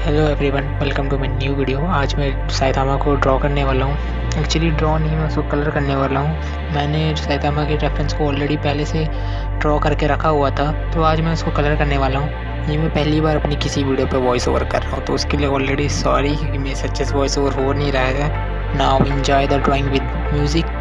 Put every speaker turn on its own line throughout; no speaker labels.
Hello everyone, welcome to my new video. आज मैं Saitama को ड्रॉ करने वाला हूँ। एक्चुअली ड्रॉ नहीं, मैं उसको कलर करने वाला हूँ। मैंने साइतामा के रेफरेंस को ऑलरेडी पहले से ड्रॉ करके रखा हुआ था, तो आज मैं उसको कलर करने वाला हूँ। ये मैं पहली बार अपनी किसी वीडियो पे वॉइस ओवर कर रहा हूँ, तो उसके लिए ऑलरेडी सॉरी, क्योंकि मेरे से अच्छे से वॉइस ओवर हो नहीं रहा है। Now enjoy the drawing with music.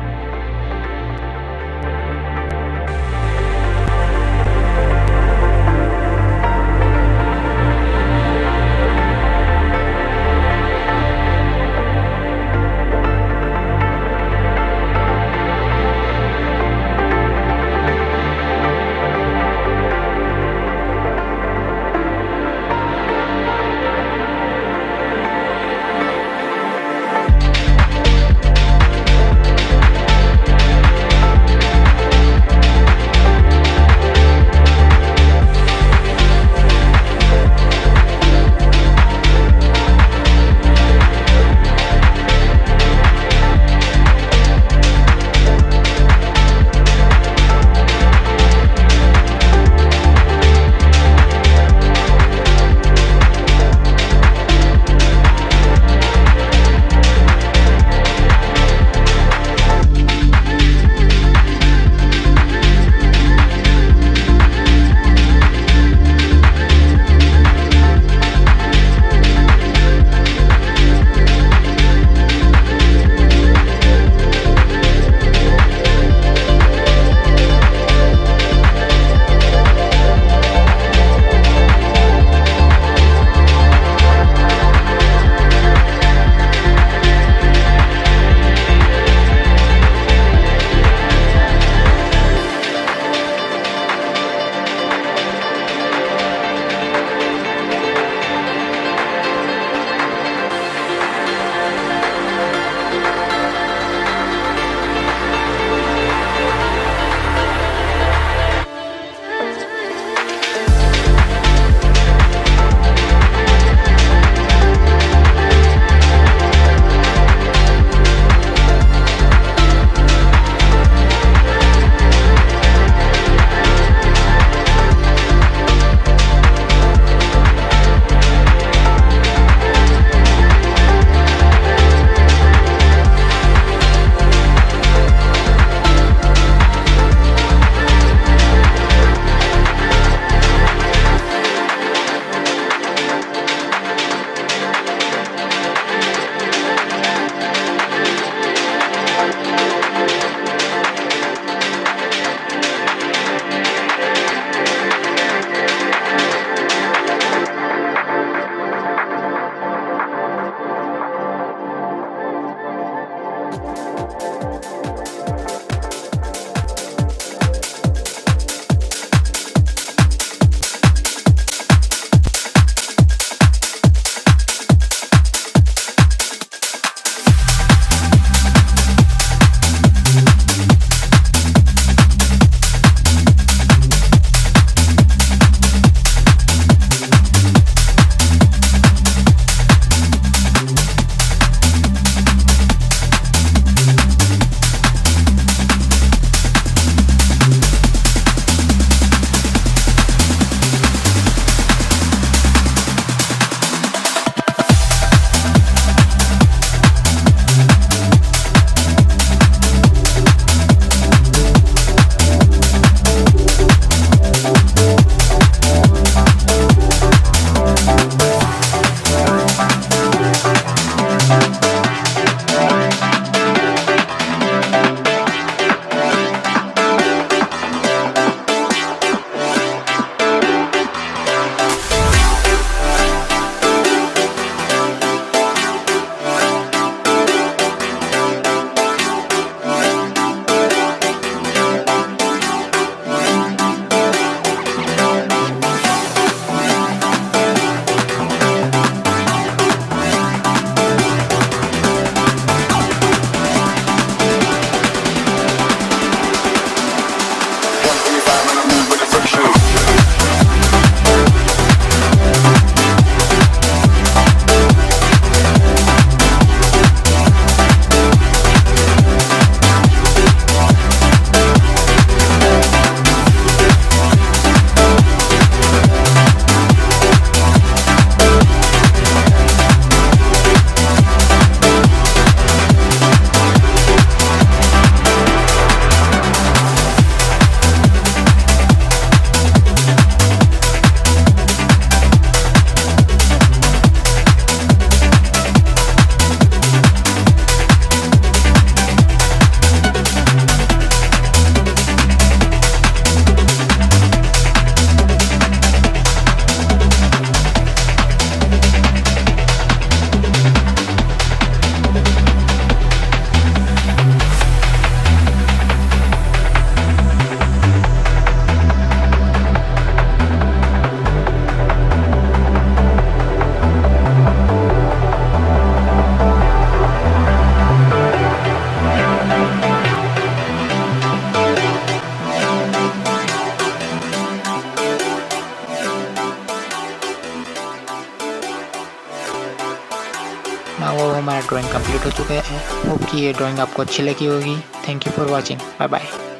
ना वो हमारा ड्राइंग कंप्लीट हो चुका है। होप कि ये ड्राइंग आपको अच्छी लगी होगी। Thank you for watching. Bye bye.